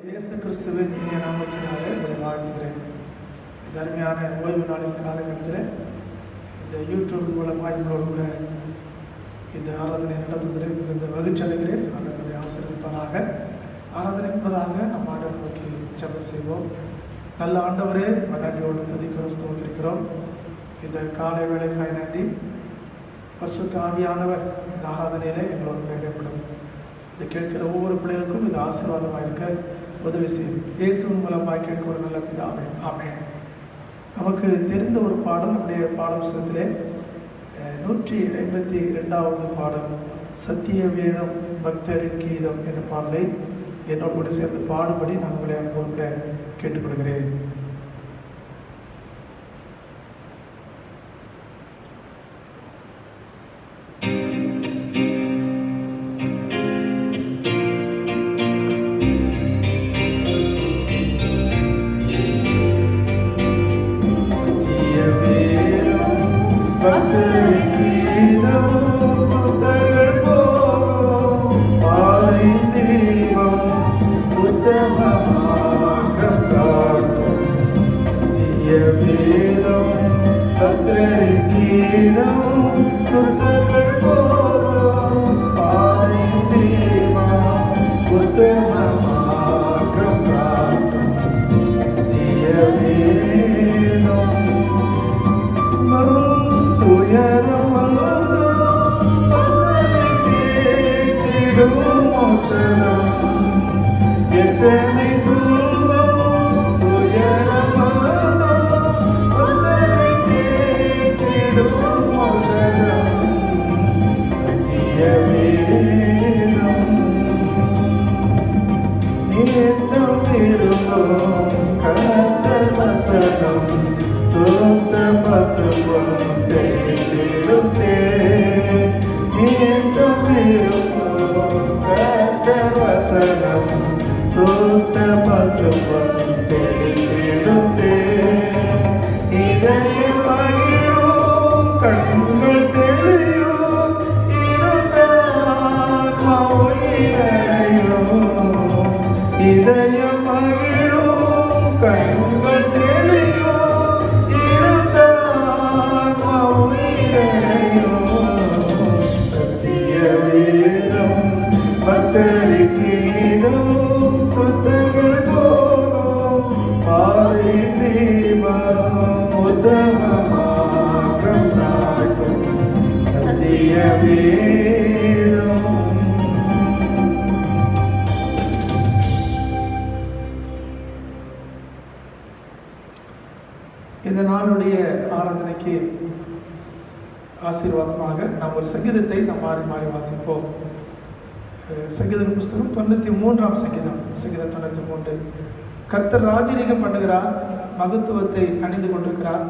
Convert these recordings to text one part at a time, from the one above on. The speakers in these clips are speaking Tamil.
இயேசு கிறிஸ்துவின் இனிய நாமத்தினாலே உங்களை வாழ்த்துகிறேன். இந்த அருமையான ஓய்வு நாளின் காலகட்டத்தில் இந்த யூடியூப் மூலமாக இவங்களோடு கூட இந்த ஆராதனை நடத்துவதில் மிகுந்த மகிழ்ச்சி அடைகிறேன். ஆண்டவரை ஆசீர்வதிப்பாராக. ஆராதனை என்பதாக நம் ஆண்டவர் நோக்கி ஜெபம் செய்வோம். நல்ல ஆண்டவரே, நன்றியோடு துதிக்கிறோம், ஸ்தோத்திரிக்கிறோம். இந்த காலை வேளைக்காய் நன்றி. பரிசுத்த ஆவியானவர் இந்த ஆராதனையிலே எங்களோடு வேண்டப்படும். இதை கேட்கிற ஒவ்வொரு பிள்ளைகளுக்கும் இது ஆசீர்வாதமாக இருக்க உதவி செய்யும். இயேசுவின் மூலமாக கேட்க ஒரு நல்ல பிதாவே, ஆமென். நமக்கு தெரிந்த ஒரு பாடல் நம்முடைய பாடப்புத்தகத்திலே 152வது பாடல் சத்திய வேதம் பக்தரின் கீதம் என்ற பாடலை என்னோடு கூட சேர்ந்து பாடுபடி நான் உங்களை அன்போடு கேட்டுக்கொள்கிறேன். இந்த நாளுடைய ஆராதனைக்கு ஆசீர்வாதமாக நாம் ஒரு சங்கீதத்தை நாம் மாறி மாறி வாசிப்போம். சங்கீத புஸ்தகம் 93ஆம் சங்கீதம் 93. கர்த்தர் ராஜரீகம் பண்ணுகிறார், மகத்துவத்தை அணிந்து கொண்டிருக்கிறார்.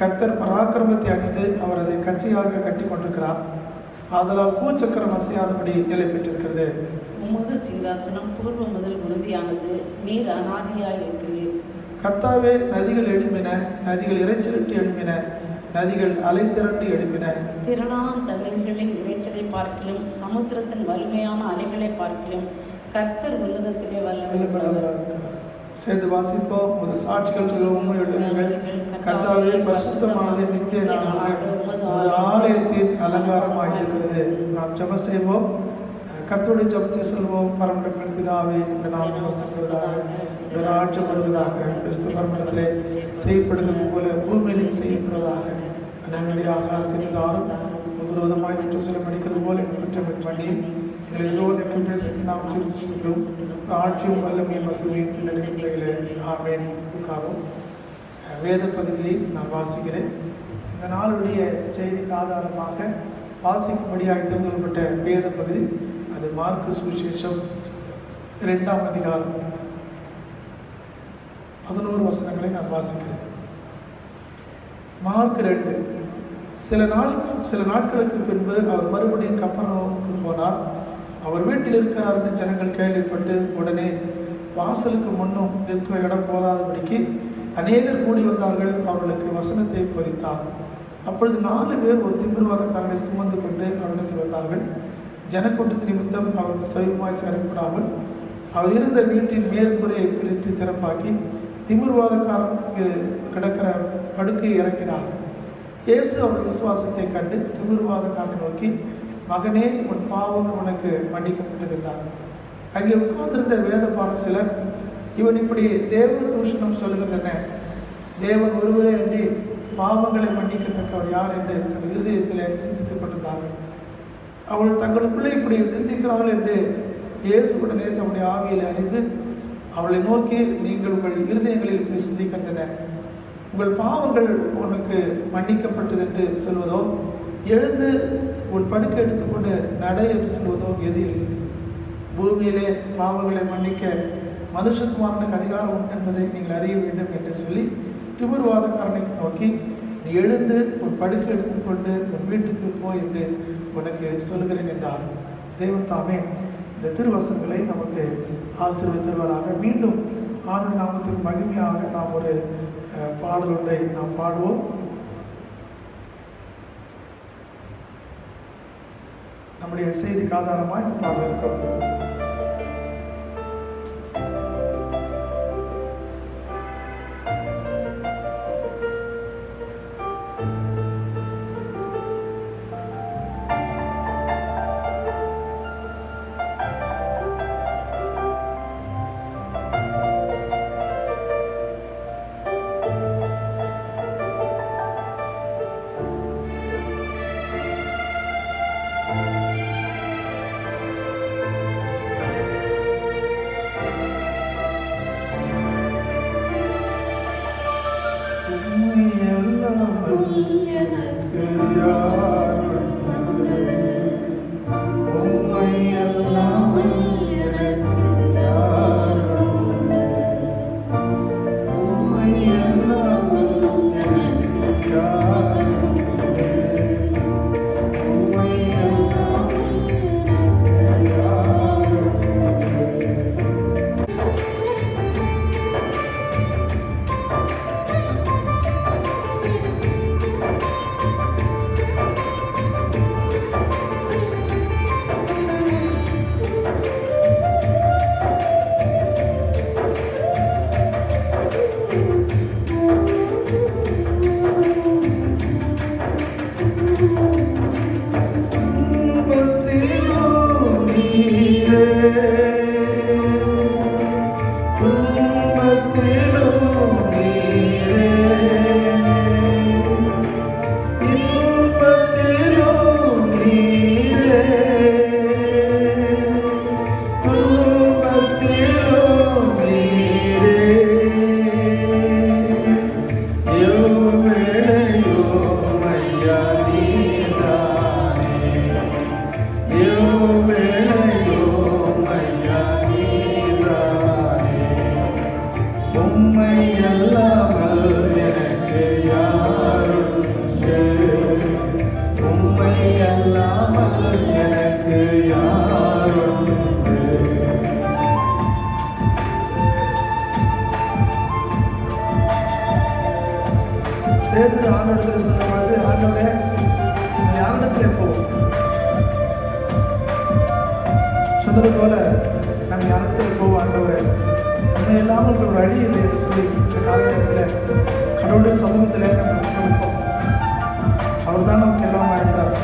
கர்த்தர் பராக்கிரமத்தை அணிந்து அவர் அதை கட்சியாக கட்டி கொண்டிருக்கிறார். ஆதலால் பூச்சக்கரம் அசையாதபடி நிலை பெற்றிருக்கிறது. உமது சிங்காசனம் பூர்வ முதல் உறுதியானது, நீர் அநாதியாய் இருக்கிறீர். கர்த்தாவே, நதிகள் எழும்பின, நதிகள் இறைச்சலிட்டு எழும்பின, நதிகள் அலை திரண்டு எழும்பின. திரளான தண்ணீர்களின் இறைச்சலை பார்க்கிலும் சமுத்திரத்தின் வலிமையான அலைகளை பார்க்கிலும் கர்த்தர் உன்னதத்திலே வல்லமையுள்ளவர். சேர்ந்து வாசிப்போம். உமது சாட்சிகள் சில உண்மை எழுதுங்கள். கர்த்தாவே, பரிசுத்தமானது நித்திய நாளாக உமது ஆலயத்தின் அலங்காரமாக இருக்கிறது. நாம் ஜெபம் செய்வோம். கர்த்தருடைய ஜெபத்தை சொல்வோம். பரமண்டல பிதாவே, இந்த நாள் ஆட்சம் வருவதாக, கிறிஸ்து பரமண்டலத்திலே செய்யப்படுவது போல பூமியிலும் செய்யப்படுவதாக. நம்முடைய ஆகாரத்தின் தாரும் விரோதமாய் நின்று சொல்ல மடிக்கிறது போல குற்றம் பண்ணி எங்களை சோதனை நாம் சொல்லும் ஆட்சியும் வல்லமை மகிமையும் பிள்ளைகளே, ஆமென். வேத பகுதியை நான் வாசிக்கிறேன். இந்த நாளுடைய செய்திக்கு ஆதாரமாக வாசிக்கும்படியாக தேர்ந்தெடுக்கப்பட்ட வேத பகுதி அது மார்க்கு சுவிசேஷம் 2ஆம் அதிகாரம் 11 வசனங்களை நான் வாசிக்கிறேன். மார்க் 2. சில நாட்களுக்கு பின்பு அவர் மறுபடியும் கப்பர்நகூமுக்கு போனார். அவர் வீட்டில் இருக்கிறார் என்று ஜனங்கள் கேள்விப்பட்டு உடனே வாசலுக்கு முன்னும் நிற்க இடம் போதாதபடிக்கு அநேகர் கூடி வந்தார்கள். அவர்களுக்கு வசனத்தை போதித்தார். அப்பொழுது 4 பேர் ஒரு திமிர்வாதக்காரனை சுமந்து கொண்டு அவரிடத்தில் வந்தார்கள். ஜனக்கூட்டத்தின் நிமித்தம் அவர்கள் சைவமாய் சேரக்கூடாமல் அவர் இருந்த வீட்டின் மேற்கூரையை பிரித்து திறப்பாக்கி திமிர்வாதக்காரனுக்கு கிடக்கிற படுக்கையை இறக்கினார். இயேசு அவர் விசுவாசத்தை கண்டு திமிர்வாதக்காரனை நோக்கி, மகனே, உன் பாவம் உனக்கு மன்னிக்கப்பட்டதுன்றார். அங்கே உட்கார்ந்திருந்த வேத பாரசிலர், இவன் இப்படி தேவ தூஷணம் சொல்லுகிறதென்ன? தேவன் ஒருவரே அன்றி பாவங்களை மன்னிக்கத்தக்கவர் யார் என்று தன் இருதயத்தில் சிந்தித்துக் கொண்டிருந்தார்கள். அவள் தங்களுக்குள்ளே இப்படி சிந்திக்கிறார்கள் என்று இயேசுவுடனே தம்முடைய ஆவியில் அறிந்து அவளை நோக்கி, நீங்கள் உங்கள் இருதயங்களில் இப்படி சிந்திக்கின்றன, உங்கள் பாவங்கள் உனக்கு மன்னிக்கப்பட்டது என்று சொல்வதோ, எழுந்து உன் படுக்கை எடுத்துக்கொண்டு நடை என்று சொல்வதோ எது இல்லை? பூமியிலே பாவங்களை மன்னிக்க மனுஷகுமாரனுக்கு அதிகாரம் உண்டு என்பதை நீங்கள் அறிய வேண்டும் என்று சொல்லி திமிர்வாதக்காரனை நோக்கி, நீ எழுந்து உன் படுக்கை எடுத்துக்கொண்டு உன் வீட்டுக்கு போய் என்று உனக்கு சொல்கிறேன் என்றார். தேவன் தாமே இந்த திருவசங்களை நமக்கு ஆசீர்வதித்தவராக. மீண்டும் ஆண்டவர் நாமத்துக்கு மகிமையாக நாம் ஒரு பாடல் ஒன்றை நாம் பாடுவோம். நம்முடைய செய்திக்கு ஆதாரமாக இந்த பாடல் இருக்கிறோம். ஆண்டவரத்தில் சொன்னபொழுது, ஆண்டவரே ஞானத்திலே போவோம் சொன்னது போல நாங்கள் ஞானத்தில் போவோம். ஆண்டவரே நம்ம இல்லாமல் ஒரு வழி இல்லை என்று சொல்லி இந்த காலகட்டத்தில் கடவுளுடைய சமூகத்தில் நம்ம கொடுப்போம். அவர் தான் நமக்கு எல்லாமே இருக்கிறார்.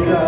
Yeah.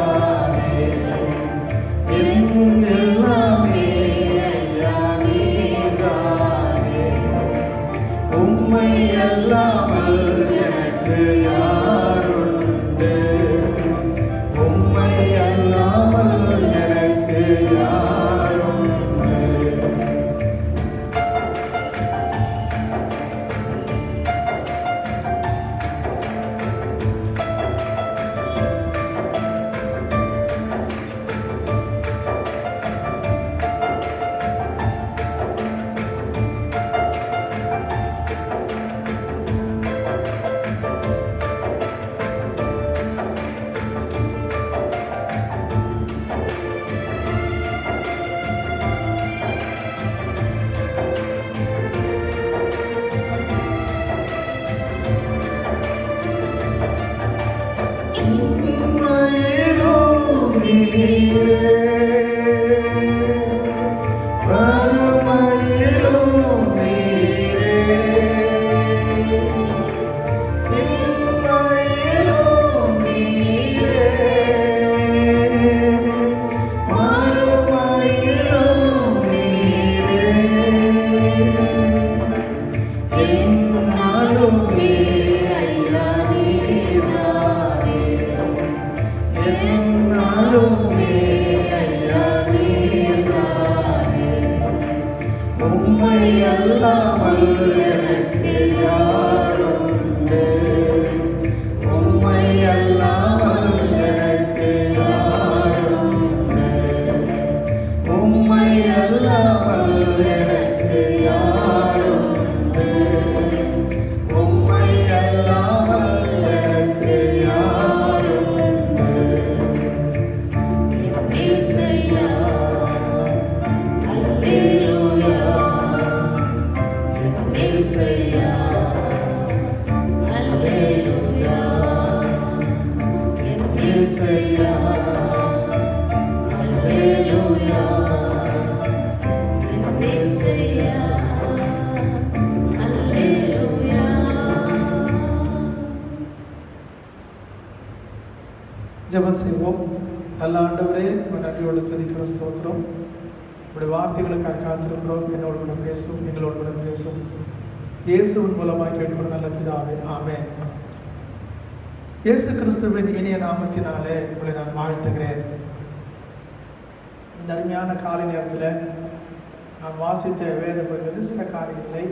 ஜெபம் செய்வோம். நல்ல ஆண்டவரே, நன்றியோடு துதிக்கிறோம், ஸ்தோத்திரம். உடைய வார்த்தைகளுக்காக காத்திருக்கிறோம். என்னோடு கூட பேசும், எங்களோடு கூட பேசும். இயேசுவின் மூலமாக கேட்கிறோம் நல்ல பிதாவே, ஆமென். இயேசு கிறிஸ்துவின் இனிய நாமத்தினாலே உங்களை நான் வாழ்த்துகிறேன். இந்த அருமையான காலை நேரத்தில் நான் வாசித்த வேத பகுதியில் சில காரியங்களை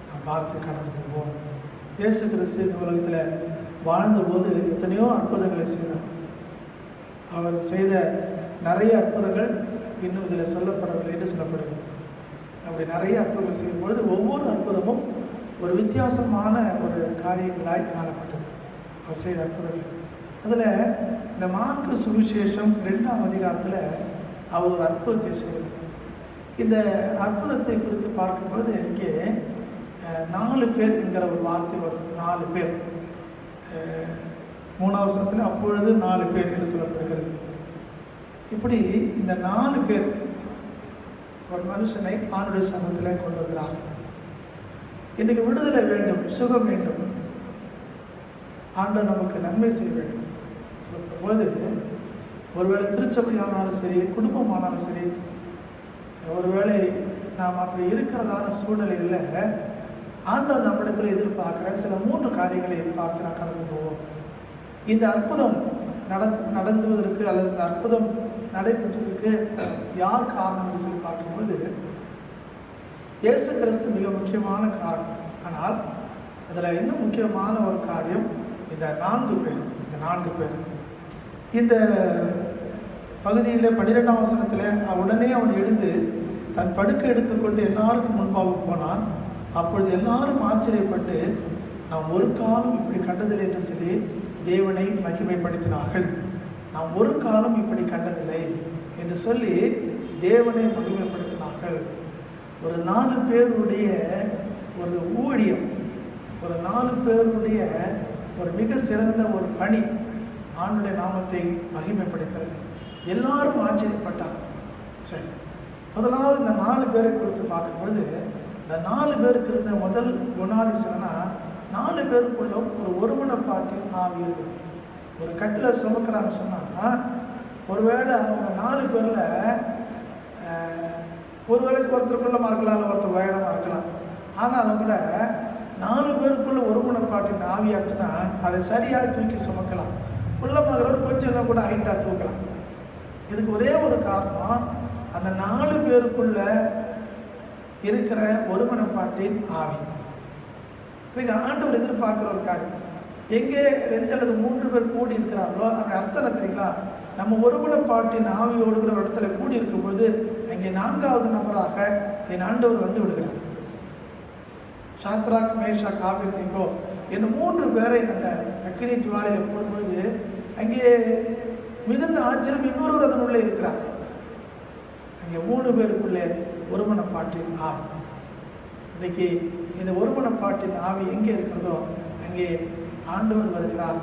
நாம் பார்த்து கடந்து போவோம். இயேசு கிறிஸ்து இந்த உலகத்தில் வாழ்ந்தபோது எத்தனையோ அற்புதங்களை செய்தார். அவர் செய்த நிறைய அற்புதங்கள் இன்னும் இதில் சொல்லப்படவில்லை என்று சொல்லப்படுது. அப்படி நிறைய அற்புதங்கள் செய்யும் பொழுது ஒவ்வொரு அற்புதமும் ஒரு வித்தியாசமான ஒரு காரியங்களாய் காணப்பட்டது. அவர் செய்த அற்புதங்கள் அதில் இந்த மார்க்கு சுவிசேஷம் 2ஆம் அதிகாரத்தில் அவர் ஒரு அற்புதத்தை செய்கிறார். இந்த அற்புதத்தை குறித்து பார்க்கும்போது இங்கே 4 பேர் என்கிற ஒரு வார்த்தை வரும். 4 பேர் 3ஆம் வசனத்தில் அப்பொழுது 4 பேர் என்று சொல்லப்படுகிறது. இப்படி இந்த 4 பேர் ஒரு மனுஷனை ஆண்டுடைய சமூகத்தில் கொண்டு வருகிறார். இன்றைக்கு விடுதலை வேண்டும், சுகம் வேண்டும், ஆண்டவர் நமக்கு நன்மை செய்ய வேண்டும் சொல்லும்போது, ஒருவேளை திருச்சபையானாலும் சரி, குடும்பமானாலும் சரி, ஒருவேளை நாம் அப்படி இருக்கிறதான சூழ்நிலைகளில் ஆண்டவர் நம்மிடத்தில் எதிர்பார்க்குற சில 3 காரியங்களை எதிர்பார்த்து நான் கடந்து போவோம். இந்த அற்புதம் நடந்துவதற்கு அல்லது இந்த அற்புதம் நடைபெற்றதற்கு யார் காரணம் என்று சொல்லி பார்க்கும்போது இயேசு கிறிஸ்து மிக முக்கியமான காரணம். ஆனால் அதில் இன்னும் முக்கியமான ஒரு காரியம் இந்த 4 பேர். இந்த பகுதியில் 12ஆம் வசனத்தில் உடனே அவன் எழுந்து தன் படுக்கை எடுத்துக்கொண்டு எல்லாருக்கும் முன்பாக போனான். அப்பொழுது எல்லாரும் ஆச்சரியப்பட்டு நாம் ஒரு காலம் இப்படி கண்டதில்லை என்று சொல்லி தேவனை மகிமைப்படுத்தினார்கள். நாம் ஒரு காலம் இப்படி கண்டதில்லை என்று சொல்லி தேவனை மகிமைப்படுத்தினார்கள். ஒரு 4 பேருடைய ஒரு ஊழியம், ஒரு 4 பேருடைய ஒரு மிக சிறந்த ஒரு பணி ஆண்டுடைய நாமத்தை மகிமைப்படுத்துறது. எல்லாரும் ஆச்சரியப்பட்டாங்க. சரி, முதலாவது இந்த 4 பேரை குறித்து பார்க்கும்பொழுது இந்த 4 பேருக்கு இருந்த முதல் குணாதிசயம்னா 4 பேருக்குள்ள ஒரு ஒருமனப்பாட்டின் ஆவி இருக்குது. ஒரு கட்டில் சுமக்கிறான்னு சொன்னால் ஒருவேளை அவங்க 4 பேரில் ஒருவேளை ஒருத்தருக்குள்ளமாக இருக்கலாம், இல்லை ஒருத்தர் உயரமாக இருக்கலாம். ஆனாலும் கூட 4 பேருக்குள்ள ஒருமனப்பாட்டின் ஆவியாச்சுன்னா அதை சரியாக தூக்கி சுமக்கலாம். உள்ளமாகிறவர் கொஞ்சம் கூட ஹைட்டாக தூக்கலாம். இதுக்கு ஒரே ஒரு காரணம், அந்த 4 பேருக்குள்ள இருக்கிற ஒருமனப்பாட்டின் ஆவி. நீங்கள் ஆண்டவர் எதிர்பார்க்குற ஒரு காரியம், எங்கே 2 அல்லது 3 பேர் கூடி இருக்கிறார்களோ அங்கே அர்த்தம் தெரியுங்களா? நம்ம ஒருமனப்பாட்டின் ஆவியோடு கூட ஒரு இடத்துல கூடி இருக்கும்போது அங்கே 4வது நபராக என் ஆண்டவர் வந்து விடுகிறார். சாத்ராக், மேஷாக், ஆபேத்நேகோ என்னும் 3 பேரை அந்த அக்கினி ஜுவாலையில் போடும்பொழுது அங்கே மிகுந்த ஆச்சரியம், இன்னொருவர் அதனுள்ளே இருக்கிறார். அங்கே 3 பேருக்குள்ளே ஒருமனப்பாட்டின் ஆவி. இன்றைக்கி இந்த ஒருமனப்பாட்டின் ஆவி எங்கே இருக்கிறதோ அங்கே ஆண்டவர் வருகிறார்.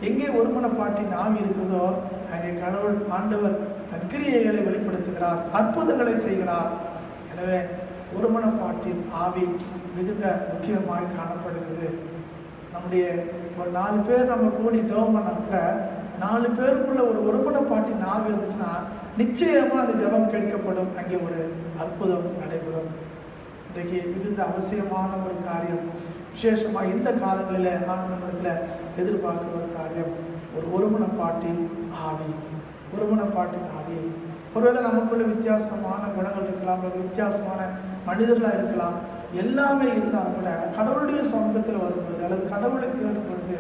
எங்கே ஒருமனப்பாட்டின் ஆவி இருக்கிறதோ அங்கே கடவுள் ஆண்டவர் தன் கிரியைகளை வெளிப்படுத்துகிறார், அற்புதங்களை செய்கிறார். எனவே ஒருமனப்பாட்டின் ஆவி மிகுந்த முக்கியமாய் காணப்படுகிறது. நம்முடைய ஒரு 4 பேர் நம்ம கூடி ஜெபம் பண்ணா கூட 4 பேருக்குள்ள ஒரு ஒருமனப்பாட்டின் ஆவி இருந்துச்சுன்னா நிச்சயமாக அந்த ஜெபம் கேட்கப்படும், அங்கே ஒரு அற்புதம் நடைபெறும். இன்றைக்கு மிகுந்த அவசியமான ஒரு காரியம், விசேஷமாக இந்த காலங்களில் ஆண்டவரிடத்தில் எதிர்பார்க்கிற ஒரு காரியம், ஒரு ஒருமனப்பாட்டின் ஆவி. ஒருமனப்பாட்டின் ஆவி. ஒருவேளை நமக்குள்ள வித்தியாசமான குணங்கள் இருக்கலாம், ஒரு வித்தியாசமான மனிதர்களாக இருக்கலாம், எல்லாமே இருந்தாலும் கூட கடவுளுடைய சமூகத்தில் வரும்பொழுது அல்லது கடவுளை தேடும் பொழுது,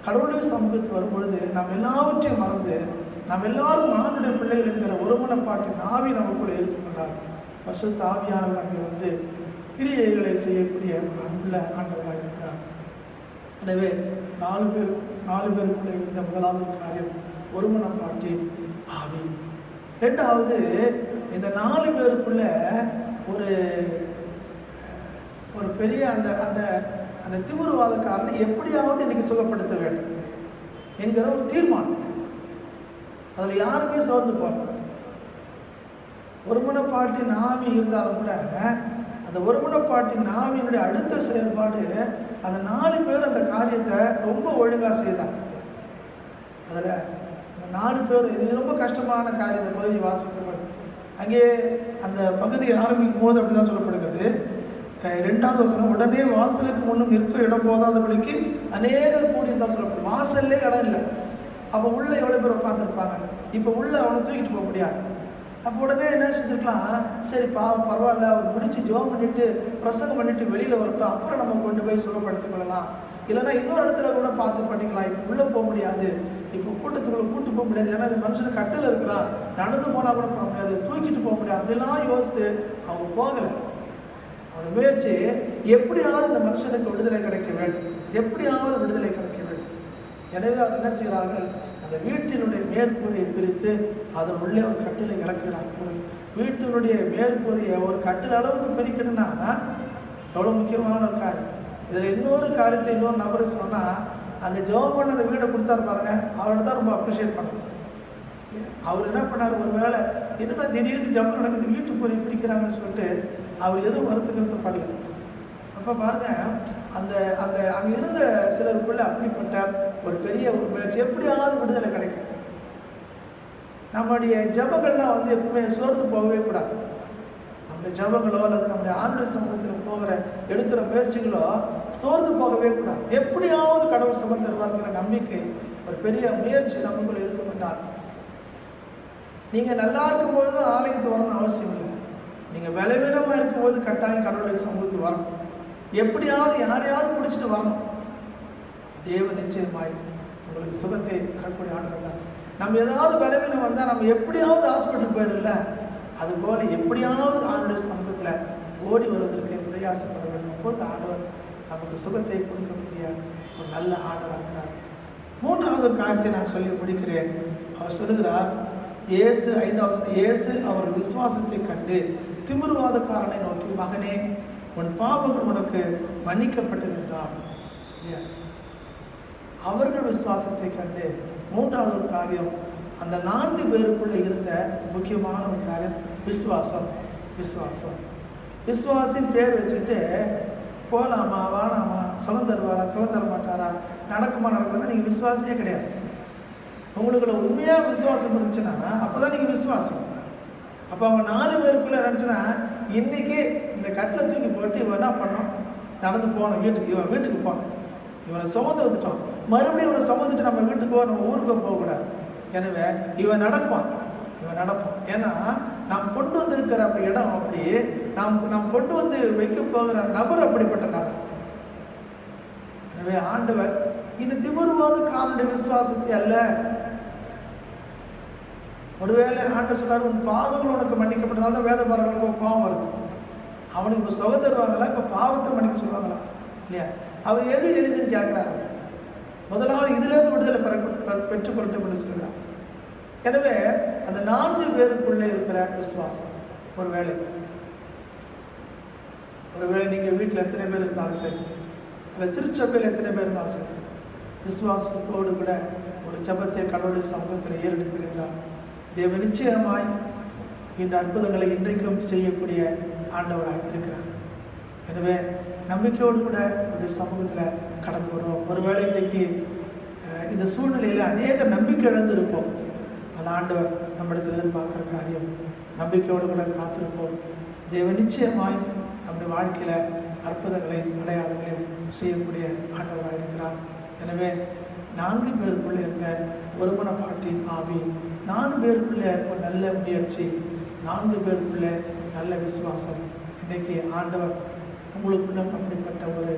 கடவுளுடைய சமூகத்தில் வரும்பொழுது நாம் எல்லாவற்றையும் மறந்து நாம் எல்லாரும் ஆண்டுடைய பிள்ளைகள் என்கிற ஒருமனப்பாட்டின் ஆவி நமக்குள்ள இருக்கின்றார். பரிசுத்த ஆவியானவர் அங்கே வந்து கிரியைகளை செய்யக்கூடிய ஒரு அன்புள்ள ஆண்டவராக இருக்கிறார். எனவே 4 பேருக்குள்ளே இந்த முதலாவது காரியம் ஒருமனப்பாட்டின் ஆவி. ரெண்டாவது, இந்த 4 பேருக்குள்ள ஒரு பெரிய அந்த அந்த அந்த திமிர்வாதக்காரனை எப்படியாவது இன்னைக்கு சுகப்படுத்த வேண்டும் என்கிற ஒரு தீர்மானம். அதில் யாருமே சோர்ந்து போகணும். ஒருமனப்பாட்டின் ஆவி இருந்தாலும் கூட அந்த ஒருமனப்பாட்டின் ஆவியினுடைய அடுத்த செயல்பாடு அந்த 4 பேர் அந்த காரியத்தை ரொம்ப ஒழுங்காக செய்தாங்க. அதில் அந்த 4 பேர், இது ரொம்ப கஷ்டமான காரியம். இந்த பகுதி வாசிக்கப்படும் அங்கே அந்த பகுதியை ஆரம்பிக்கும் போது அப்படிதான் சொல்லப்படுகிறது. 2வது வசனம், உடனே வாசலுக்கு முன்னும் நிற்க இடம் போதாதபடிக்கு அநேகர் கூடியிருந்தால் சொல்லப்படும். வாசல்லே இடம் இல்லை. அப்போ உள்ள எவ்வளோ பேர் உட்காந்துருப்பாங்க. இப்போ உள்ள அவனை தூக்கிட்டு போக முடியாது. அப்போ உடனே என்ன செஞ்சுருக்கலாம், சரி பரவாயில்ல, அவர் முடிச்சு ஜோம் பண்ணிட்டு பிரசங்கம் பண்ணிட்டு வெளியில் வரட்டும், அப்புறம் நம்ம கொண்டு போய் சுகப்படுத்திக் கொள்ளலாம், இல்லைன்னா இன்னொரு இடத்துல கூட பார்த்து பண்ணிக்கலாம். இப்போ உள்ளே போக முடியாது, இப்போ கூட்டத்துக்குள்ள கூட்டு போக முடியாது, ஏன்னா இந்த மனுஷனுக்கு கட்டில் இருக்கிறான், நடந்து போனால் கூட போக முடியாது, தூக்கிட்டு போக முடியாது, அப்படிலாம் யோசித்து அவங்க போகலை. அவனோட முயற்சி எப்படியாவது இந்த மனுஷனுக்கு விடுதலை கிடைக்க வேண்டும், எப்படியாவது விடுதலை கிடைக்க வேண்டும். எனவே அவர் என்ன செய்கிறார்கள், அந்த வீட்டினுடைய மேற்கூரையை பிரித்து அதன் உள்ளே ஒரு கட்டிலை இறக்குகிறாங்க. வீட்டினுடைய மேற்கூரையை ஒரு கட்டில் அளவுக்கு பிரிக்கணும்னா எவ்வளோ முக்கியமான ஒரு காரியம். இதில் இன்னொரு காரியத்தை இன்னொரு நபர் சொன்னால், அந்த ஜெபம் பண்ண அந்த வீடை கொடுத்தாரு பாருங்க, அவர்கிட்ட தான் ரொம்ப அப்ரிஷியேட் பண்ணணும். அவர் என்ன பண்ணார், ஒரு வேளை என்னடா திடீர்னு ஜெபம் நடக்குது, வீட்டு கூரை பிடிக்கிறாங்கன்னு சொல்லிட்டு அவர் எதுவும் வருத்தம் பண்ணல. அப்போ பாருங்க, அந்த அந்த அங்கே இருந்த சிலருக்குள்ள அப்படிப்பட்ட ஒரு பெரிய ஒரு முயற்சி, எப்படியாவது விடுதலை கிடைக்கும். நம்முடைய ஜெபங்கள்லாம் வந்து எப்பவுமே சோர்ந்து போகவே கூடாது. நம்முடைய ஜெபங்களோ அல்லது நம்முடைய ஆன்மீக சமூகத்தில் எடுக்கிற முயற்சிகளோ சோர்ந்து போகவே கூடாது. எப்படியாவது கடவுள் சுகம் தருவார்ங்கிற நம்பிக்கை, ஒரு பெரிய முயற்சி நமக்குள்ள இருக்கும் என்றால், நீங்கள் நல்லா இருக்கும்போது ஆலயத்துக்கு வரணும்னு அவசியம் இல்லை. நீங்கள் பலவீனமாக இருக்கும்போது கட்டாயம் கடவுளுடைய சமூகத்துக்கு வரணும். எப்படியாவது யாரையாவது பிடிச்சிட்டு வரணும். தேவ நிச்சயமாய் உங்களுக்கு சுகத்தை தரக்கூடிய ஆண்டுகள். நம்ம ஏதாவது பலவீனம் வந்தால் நம்ம எப்படியாவது ஹாஸ்பிட்டல் போயிடல, அதுபோல் எப்படியாவது ஆண்டுடைய சமூகத்தில் ஓடி வருவதற்கு பிரயாசப்பட வேண்டும். அப்போது ஆண்டவர் நமக்கு சுகத்தை கொடுக்கக்கூடிய ஒரு நல்ல ஆண்டவர் இருக்கிறார். 3வது காரியத்தை நான் சொல்லி முடிக்கிறேன். அவர் சொல்லுகிறார், இயேசு 5வது, இயேசு அவர் விசுவாசத்தை கண்டு திமிர்வாதக்காரனை நோக்கி, மகனே, உன் பாவங்கள் உனக்கு மன்னிக்கப்பட்டது என்றார். அவர்கள் விசுவாசத்தை கண்டு. 3வது காரியம், அந்த 4 பேருக்குள்ள இருந்த முக்கியமான ஒரு காரியம் விசுவாசம். விசுவாசம் விசுவாசின் பேர் வச்சுட்டு போகலாமா வானாமா, சுகம் தருவாரா சுகம் தர மாட்டாரா, நடக்குமா நடக்குதா, நீங்கள் விசுவாசியே கிடையாது. உங்களுக்குள்ள உண்மையாக விசுவாசம் இருந்துச்சுன்னா அப்போ தான் நீங்கள் விசுவாசம். அப்போ அவங்க 4 பேருக்குள்ளே இருந்துச்சுன்னா, இன்றைக்கி இந்த கட்டில் தூக்கி போட்டு இவன் என்ன பண்ணோம், நடந்து போகணும் வீட்டுக்கு, இவன் வீட்டுக்கு போகணும், இவனை சுமந்து வந்துட்டோம், மறுபடியும் இவனை சுமந்துட்டு நம்ம வீட்டுக்கோ நம்ம ஊருக்கோ போகக்கூடாது. எனவே இவன் நடப்பான். ஏன்னா நாம் கொண்டு வந்திருக்கிற அந்த இடம் அப்படி, நாம் கொண்டு வந்து வைக்க போகிற நபர் அப்படிப்பட்ட நபர். எனவே ஆண்டவர் இது திமிர்வாத காலனுடைய விசுவாசத்தை அல்ல. ஒருவேளை ஆண்டவர் சொன்னார், உன் பாவங்கள் உனக்கு மன்னிக்கப்பட்டதால் தான் வேத பாரங்களுக்கு பாவம் வருது. அவனுக்கு இப்போ சுகம் தருவாங்களா, இப்போ பாவத்தை மன்னிக்க சொல்லுவாங்களா இல்லையா? அவர் எது எழுதுன்னு கேட்குறாரு. முதலாவது இதிலிருந்து விடுதலை பெற்றுக்கொள்ளட்டும் என்று சொல்கிறார். எனவே அந்த 4 பேருக்குள்ளே இருக்கிற விசுவாசம். ஒருவேளை நீங்கள் வீட்டில் எத்தனை பேர் இருந்தாலும் சரி, இல்லை திருச்சபையில் எத்தனை பேர் இருந்தாலும் சரி, விசுவாசத்தோடு கூட ஒரு ஜெபத்தை கடவுளுடைய சமூகத்தில் ஏறெடுக்கின்றார். தேவ நிச்சயமாய் இந்த அற்புதங்களை இன்றைக்கும் செய்யக்கூடிய ஆண்டவராக இருக்கிறார். எனவே நம்பிக்கையோடு கூட அவருடைய சமூகத்தில் கடந்து வருவோம். ஒருவேளை இன்றைக்கு இந்த சூழ்நிலையில் அநேக நம்பிக்கை இழந்திருப்போம். அந்த ஆண்டவர் நம்மிடத்தில் எதிர்பார்க்குற காரியம் நம்பிக்கையோடு கூட காத்திருப்போம். தேவ நிச்சயமாய் நம்முடைய வாழ்க்கையில் அற்புதங்களை அடையாளங்களையும் செய்யக்கூடிய ஆண்டவராக இருக்கிறார். எனவே 4 பேருக்குள்ளே இருந்த ஒருமனப்பாட்டின் ஆவி, 4 பேருக்குள்ளே ஒரு நல்ல முயற்சி, 4 பேருக்குள்ளே நல்ல விசுவாசம். இன்றைக்கி ஆண்டவர் உங்களுக்குள்ள அப்படிப்பட்ட ஒரு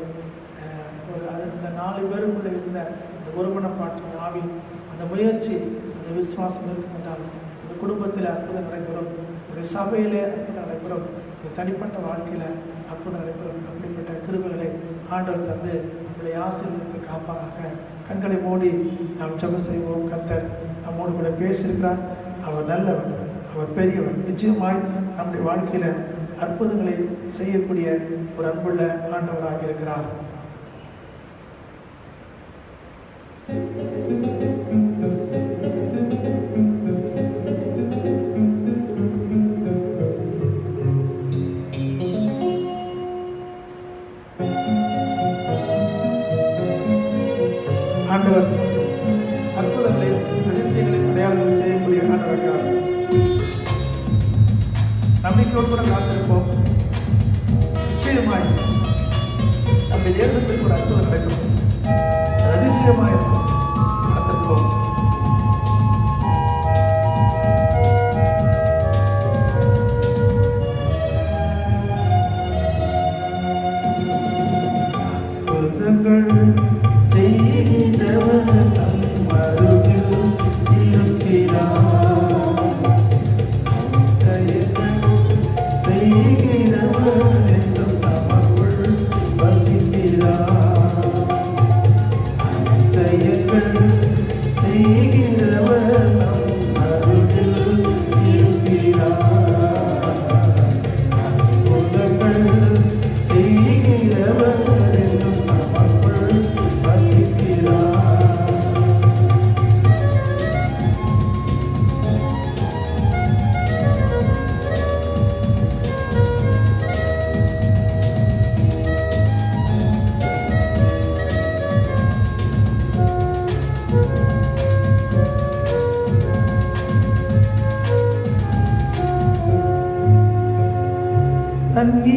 அந்த 4 பேருக்குள்ளே இருந்த அந்த ஒருமனப்பாட்டின் ஆவி, அந்த முயற்சி, அந்த விசுவாசம் இருக்கின்றால் இந்த குடும்பத்தில் அற்புதம் நடைபெறும், ஒரு சபையிலே அற்புதம் நடைபெறும், ஒரு தனிப்பட்ட வாழ்க்கையில் அற்புதம் நடைபெறும். அப்படிப்பட்ட கிருபைகளை ஆண்டவர் தந்து உங்களை ஆசீர்வதித்து காப்பாராக. கண்களை மூடி நாம் ஜெபம் செய்வோம். கர்த்தர் நம்மோடு கூட பேசியிருக்கிறார். அவர் நல்லவர், அவர் பெரியவர். நிச்சயமாய் நம்முடைய வாழ்க்கையில் அற்புதங்களை செய்யக்கூடிய ஒரு அன்புள்ள ஆண்டவராக இருக்கிறார். ஆண்டவர் அற்புதங்களை அதிசயங்களை அடையாளங்கள் செய்யக்கூடிய ஆண்டவர்கள் நம்பிக்கையோடு கூட காத்திருப்போம். நிச்சயமாய் நம்ம தேசத்துக்கு ஒரு அற்புதம் நடக்கும். அதிசயமாய் காத்திருப்போம். Thank you.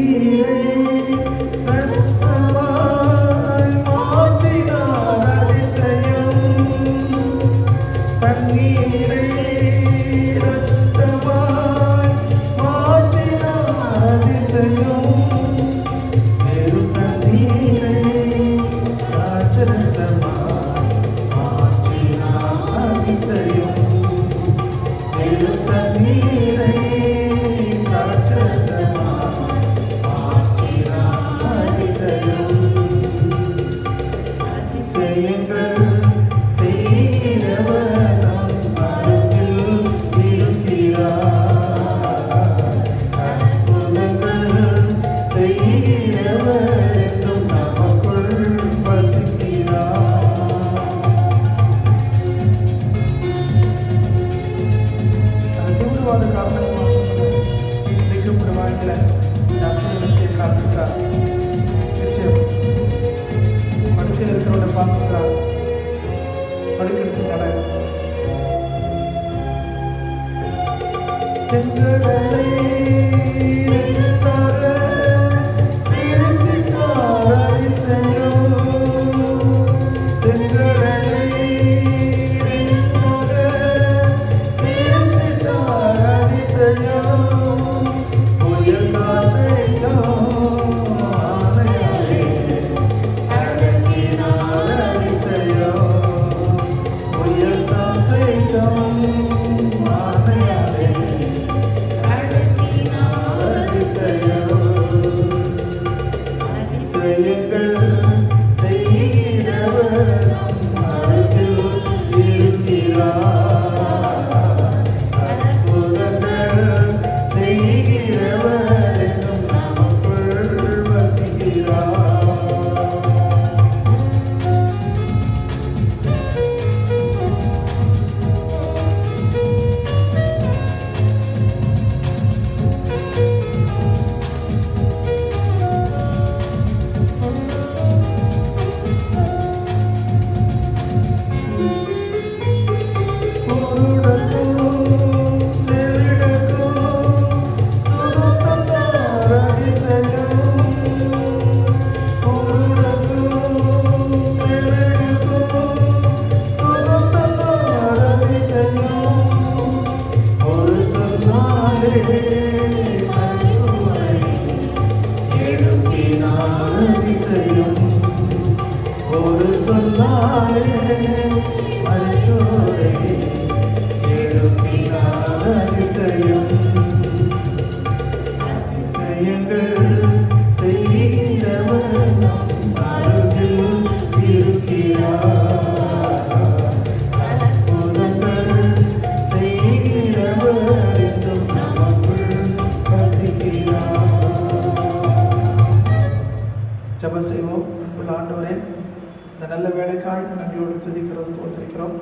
கிருபைக்காய் நன்றியோடு துதிக்கிறோம், ஸ்தோத்திரிக்கிறோம்.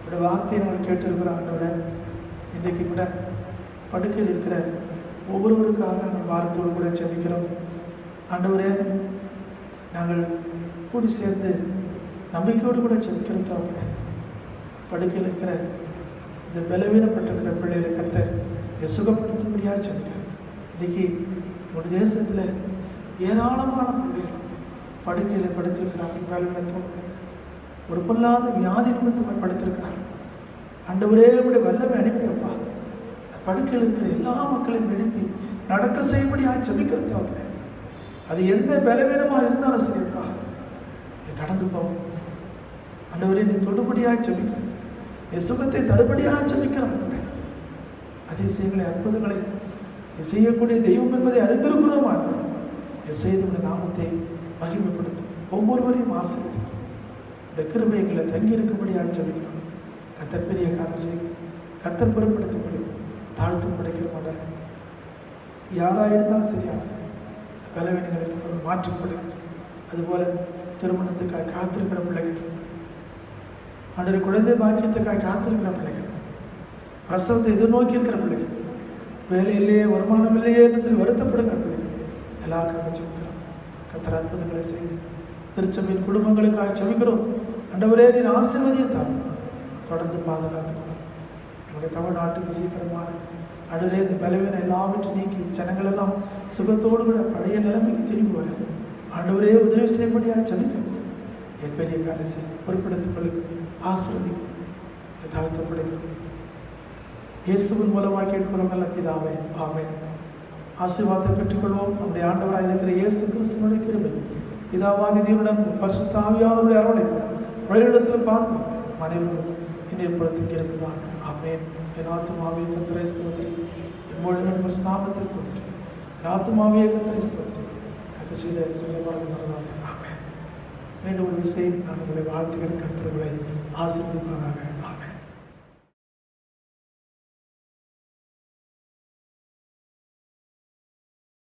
உடைய வார்த்தையை நாங்கள் கேட்டிருக்கிறோம் ஆண்டவரே. இன்றைக்கு கூட படுக்கையில் இருக்கிற ஒவ்வொருவருக்காக நாங்கள் வாரத்தோடு கூட ஜெபிக்கிறோம் ஆண்டவரே. நாங்கள் கூடி சேர்ந்து நம்பிக்கையோடு கூட ஜெபிக்கிறோம். படுக்கையில் இருக்கிற இந்த பலவீனப்பட்டிருக்கிற பிள்ளைகளை கர்த்தர் சுகப்படுத்தும்படியாக ஜெபிக்கிறோம். இன்றைக்கி ஒரு தேசத்தில் ஏராளமான பிள்ளைகள் படுக்கையில் படுத்திருக்கிறார்கள். பலவீனத்தோடு ஒரு பொல்லாத வியாதி நிமித்தமாக படுத்திருக்கிறார்கள். ஆண்டவரே உடைய வல்லமை அனுப்பியப்பா, படுக்கையில் இருக்கிற எல்லா மக்களையும் எழுப்பி நடக்க செய்யும்படியாக ஜெபிக்கிறோம். அது எந்த பலவீனமாக இருந்தாலும் சரிப்பா, நடந்து போவோம் ஆண்டவரே. நீ தொடுபடியாக ஜெபிக்கிறேன், என் சுகத்தை தடுபடியாக ஜெபிக்கிறான். அதிசயங்களை அற்புதங்களை செய்யக்கூடிய தெய்வம் என்பதை அறிந்திருக்கிறோம் ஆண்டவர். என் செய்த நாமத்தை மகிமைப்படுத்தும், ஒவ்வொருவரையும் ஆசீர்வதிக்கும். இந்த கிருபைகளை தங்கி இருக்கும்படியாக ஜெபிக்கிறோம். கர்த்தர் பெரிய காரியம் செய்யும், கர்த்தர் பொருட்படுத்தப்படும், தாழ்த்தும் படைக்கிற மாட்டார். யாராக இருந்தாலும் சரியான பலவீனங்களை மாற்றப்படும். அதுபோல திருமணத்துக்காக காத்திருக்கிற பிள்ளைகள், ஆண்டவர் குழந்தை பாக்கியத்துக்காக காத்திருக்கிற பிள்ளைகள், பிரசவத்தை எதிர்நோக்கி இருக்கிற பிள்ளைகள், வேலை இல்லையே வருமானம் இல்லையே என்று சொல்லி வருத்தப்படுகிற பிள்ளைகள் எல்லாருக்கும் ஜெபிக்கிறோம். கர்த்தர் அற்புதங்களை செய்து திருச்சபையின் குடும்பங்களுக்காக ஜெபிக்கிறோம். ஆண்டவரே நீர் ஆசீர்வதித்தார், தொடர்ந்து பாதுகாத்துக்கணும். என்னுடைய தமிழ்நாட்டுக்கு சீக்கிரமாக ஆண்டவரே இந்த பலவீனம் எல்லாவற்றையும் நீக்கி ஜனங்கள் எல்லாம் சுகத்தோடு கூட பழைய நிலைமைக்கு திரும்பி வர ஆண்டவரே உதவி செய்யப்படியாக ஜெபிக்கணும். என் பெரிய காரியம் செய்ய பொறுப்பெடுத்துக் கொள்ளுங்கள், ஆசீர்வதிக்கும், தாழ்த்தப்படுகிறோம். இயேசுவின் மூலமாக கேட்கிறோம் நல்ல பிதாவே, ஆமென். ஆசீர்வாதத்தை பெற்றுக்கொள்வோம். நம்முடைய ஆண்டவராக இருக்கிற இயேசு கிறிஸ்துவின் கிருபை, பிதாவாகிய தேவனுடன் பரிசுத்த ஆவியானவருடைய அரவணைப்பு வழியிடத்தில் பார்த்து அனைவரும் இன்னும் பொறுத்து இருப்பதாக. ஆமென். என் ஆத்துமாவே கர்த்தரை ஸ்தோத்திரி, எப்பொழுதும் பரிசுத்த நாமத்தை ஸ்தோத்திரி. என் ஆத்துமாவே கர்த்தரை ஸ்தோத்திரி, கர்த்தர் செய்த செயல்பாடுகள். ஆமென். மீண்டும் ஒரு விஷயம் நான் உங்களை வாழ்த்துகிற கர்த்தர்களை ஆசீர்வதிப்பதாக.